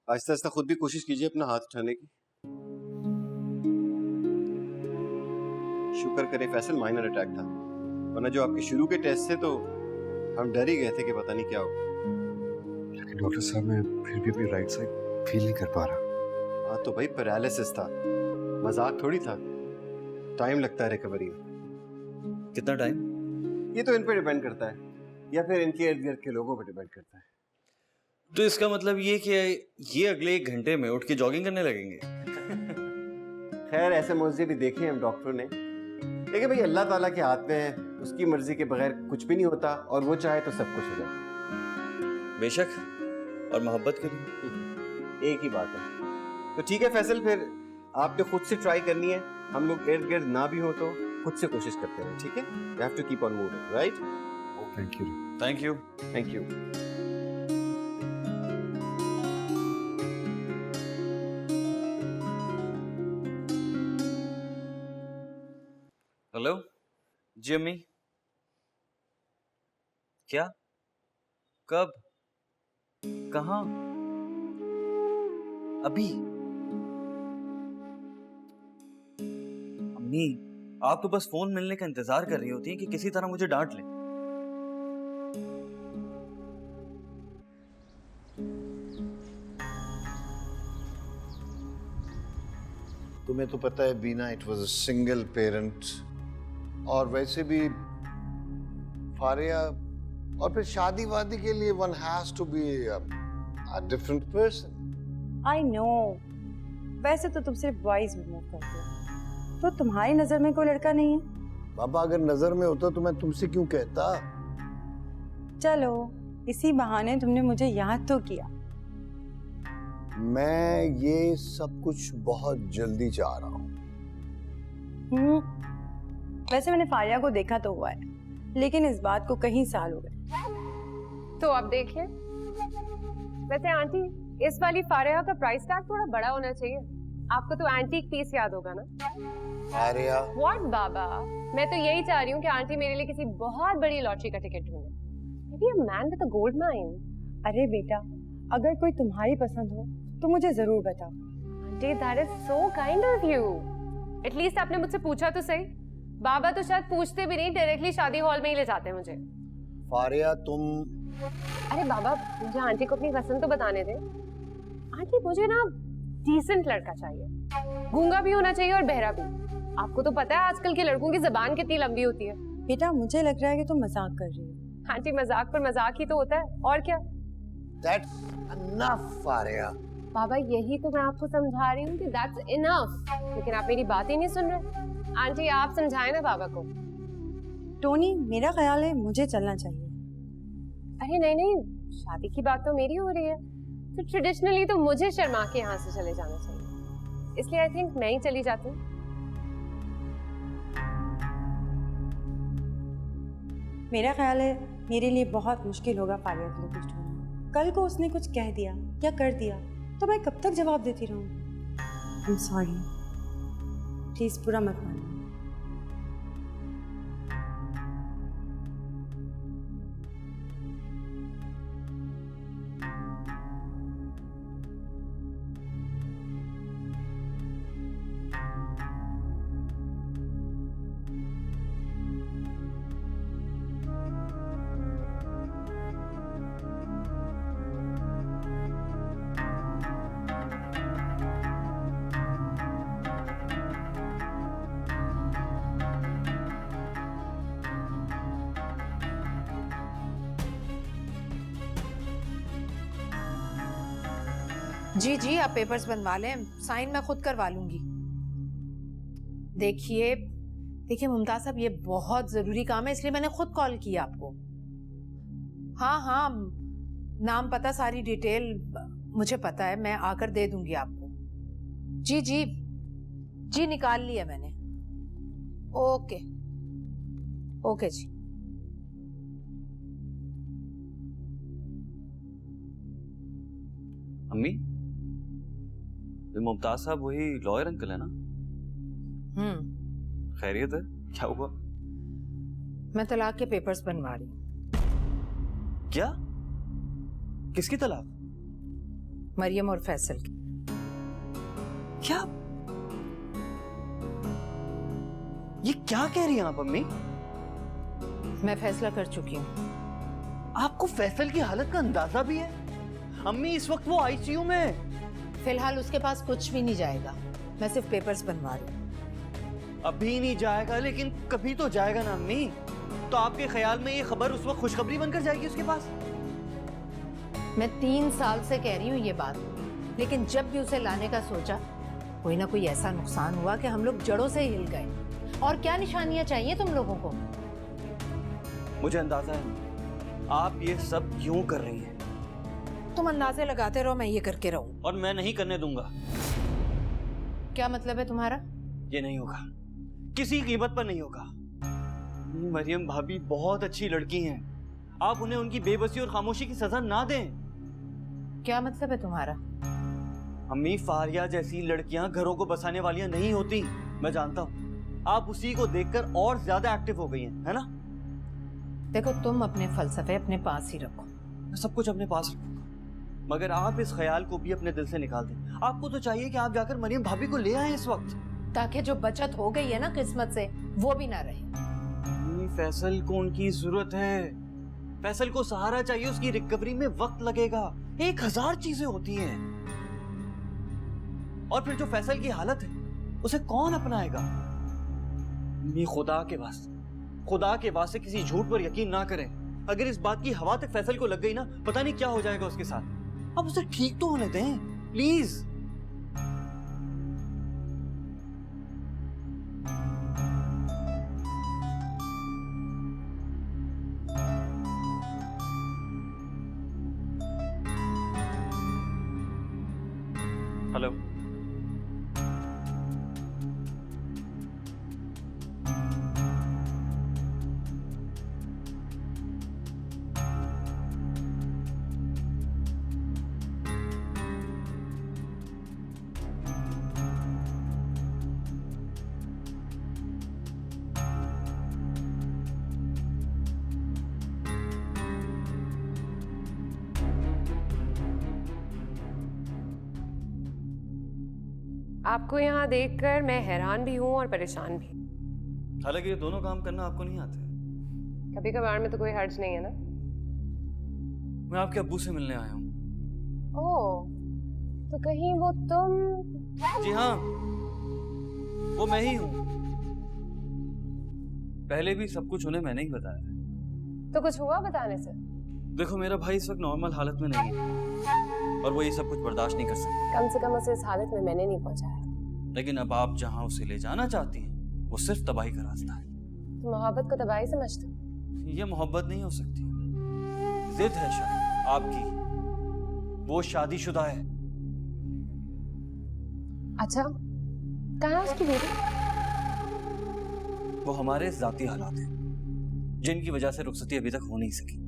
आहिस्ता आहिस्ता खुद भी कोशिश कीजिए अपना हाथ उठाने की। शुक्र करे फैसल माइनर अटैक था, वरना जो आपके शुरू के टेस्ट थे तो हम डर ही गए थे कि पता नहीं क्या होगा। लेकिन डॉक्टर साहब मैं फिर भी अपनी राइट साइड फील नहीं कर पा रहा। हाँ तो भाई पैरालिसिस था, मजाक थोड़ी था। टाइम लगता है रिकवरी में। कितना टाइम? ये तो इन पे डिपेंड करता है या फिर इनके इर्द गिर्द के लोगों पे डिपेंड करता है। तो इसका मतलब ये कि ये अगले 1 घंटे में उठ के जॉगिंग करने लगेंगे? खैर ऐसे मुझे भी देखे हम डॉक्टरों ने, लेकिन भाई अल्लाह ताला के हाथ में है, उसकी मर्जी के बगैर कुछ भी नहीं होता और वो चाहे तो सब कुछ हो जाता है। बेशक, और मोहब्बत करिए। एक ही बात है। तो ठीक है फैसल, फिर आपने खुद से ट्राई करनी है, हम लोग इर्द गिर्द ना भी हो तो खुद से कोशिश करते हैं, ठीक है? You have to keep on moving, right? Thank you. Thank you. Thank you. Hello जी अम्मी। क्या? कब? कहाँ? अभी? अम्मी, आप तो बस फोन मिलने का इंतजार कर रही होती हैं कि किसी तरह मुझे डांट लें। तुम्हें तो पता है Beena, it was a single parent, और वैसे भी फारिया, और फिर शादी वादी के लिए one has to be a different person. I know, वैसे तो तुम सिर्फ बॉयज रिमूव करते हो, तो तुम्हारी नजर में कोई लड़का नहीं है? बाबा अगर नजर में होता तो मैं तुमसे क्यों कहता। चलो, इसी बहाने तुमने मुझे याद तो किया। मैं ये सब कुछ बहुत जल्दी चाह रहा हूँ। वैसे मैंने फारिया को देखा तो हुआ है, लेकिन इस बात को कई साल हो गए। तो अब देखिए, वैसे आंटी इस वाली फारिया का प्राइस टैग थोड़ा बड़ा होना चाहिए। आपको तो एंटीक पीस याद होगा ना? फारिया, व्हाट बाबा, मैं तो यही चाह रही हूँ कि आंटी मेरे लिए किसी बहुत बड़ी लॉटरी का टिकट ढूंढे। Maybe a man with a gold mine. अरे बेटा, अगर कोई तुम्हारी पसंद हो तो मुझे जरूर बताओ। Aunty, that is so kind of you. At least आपने मुझसे पूछा तो सही। बाबा तो शायद पूछते भी नहीं, डायरेक्टली शादी हॉल में ही ले जाते हैं मुझे। फारिया तुम। अरे बाबा, मुझे आंटी को अपनी पसंद तो बताने दे। आंटी मुझे ना डिसेंट लड़का चाहिए, गूंगा भी होना चाहिए और बहरा भी। आपको तो पता है आजकल के लड़कों की जबान कितनी लंबी होती है। बेटा मुझे लग रहा है कि तुम मजाक कर रही हो। आंटी मजाक पर मजाक ही तो होता है, और क्या। That's enough, Faria. बाबा यही तो मैं आपको समझा रही हूँ कि that's enough, लेकिन आप मेरी बात ही नहीं सुन रहे। आंटी आप समझाए ना बाबा को। टोनी, मेरा ख्याल है मुझे चलना चाहिए। अरे नहीं नहीं, शादी की बात तो मेरी हो रही है, तो ट्रेडिशनली तो मुझे शर्मा के यहाँ से चले जाना चाहिए, इसलिए आई थिंक मैं ही चली जाती हूँ। मेरा ख्याल है मेरे लिए बहुत मुश्किल होगा फारिया के लिए कुछ ढूंढना। कल को उसने कुछ कह दिया या कर दिया तो मैं कब तक जवाब देती रहूँ? आई एम सॉरी, प्लीज बुरा मत मानो। जी जी, आप पेपर्स बनवा लें, साइन मैं खुद करवा लूंगी। देखिए देखिए मुमताज साहब, ये बहुत जरूरी काम है, इसलिए मैंने खुद कॉल किया आपको। हाँ हाँ, नाम पता सारी डिटेल मुझे पता है, मैं आकर दे दूंगी आपको। जी जी जी, निकाल लिया मैंने। ओके ओके जी। अम्मी, ये मुमताज साहब वही लॉयर अंकल है ना? खैरियत है? क्या हुआ? मैं तलाक के पेपर्स बनवा रही हूँ। क्या? किसकी तलाक? मरियम और फैसल की। क्या? ये क्या कह रही हैं आप अम्मी? मैं फैसला कर चुकी हूँ। आपको फैसल की हालत का अंदाजा भी है? अम्मी इस वक्त वो आईसीयू में है। फिलहाल उसके पास कुछ भी नहीं जाएगा, मैं सिर्फ पेपर्स बनवा रही हूँ। अभी नहीं जाएगा, लेकिन कभी तो जाएगा ना अम्मी। तो आपके ख्याल में ये खबर उस वक्त खुशखबरी बनकर जाएगी उसके पास? मैं 3 साल से कह रही हूँ ये बात, लेकिन जब भी उसे लाने का सोचा कोई ना कोई ऐसा नुकसान हुआ कि हम लोग जड़ों से हिल गए। और क्या निशानियां चाहिए तुम लोगों को? मुझे अंदाजा है आप ये सब क्यों कर रही हैं। तुम अंदाजे लगाते रहो, मैं ये करके रहूं। और मैं नहीं करने दूंगा। क्या मतलब है तुम्हारा? ये नहीं होगा, किसी कीमत पर नहीं होगा। मरियम भाभी बहुत अच्छी लड़की हैं, आप उन्हें उनकी बेबसी और खामोशी की सजा ना दें। क्या मतलब है तुम्हारा? अम्मी, फारिया जैसी लड़कियां घरों को बसाने वालियां नहीं होती, मैं जानता हूं। आप उसी को देखकर और ज्यादा एक्टिव हो गई हैं, है ना? देखो, तुम अपने फलसफे अपने पास ही रखो। मैं सब कुछ अपने पास रखूंगा, मगर आप इस ख्याल को भी अपने दिल से निकाल दें। आपको तो चाहिए कि आप जाकर मरियम भाभी को ले आए इस वक्त, ताकि जो बचत हो गई है ना किस्मत से, वो भी ना रहे। फैसल को उनकी जरूरत है। फैसल को सहारा चाहिए, उसकी रिकवरी में वक्त लगेगा। 1000 चीजें होती हैं। और फिर जो फैसल की हालत है उसे कौन अपनाएगा? ये खुदा के वास्ते किसी झूठ पर यकीन ना करें। अगर इस बात की हवा तक फैसल को लग गई ना, पता नहीं क्या हो जाएगा उसके साथ। अब उसे ठीक तो होने दें प्लीज। हेलो, आपको यहाँ देखकर मैं हैरान भी हूँ और परेशान भी। हालांकि ये दोनों काम करना आपको नहीं आते। कभी कभार में तो कोई हर्ज नहीं है ना। मैं आपके अब्बू से मिलने आया हूँ। ओह, तो कहीं वो तुम? जी हाँ, वो मैं ही हूँ। पहले भी सब कुछ उन्हें मैंने ही बताया। तो कुछ हुआ बताने से? देखो, मेरा भाई इस वक्त नॉर्मल हालत में नहीं है और वो ये सब कुछ बर्दाश्त नहीं कर सकता। कम से कम उसे इस हालत में मैंने नहीं पहुंचाया। लेकिन अब आप जहाँ उसे ले जाना चाहती हैं वो सिर्फ तबाही का रास्ता है। तो मोहब्बत को तबाही समझते हो? ये मोहब्बत नहीं हो सकती, जिद है शायद आपकी। वो शादीशुदा है। अच्छा, कहाँ है उसकी बेटी? वो हमारे जाती हालात हैं जिनकी वजह से रुखसती अभी तक हो नहीं सकी।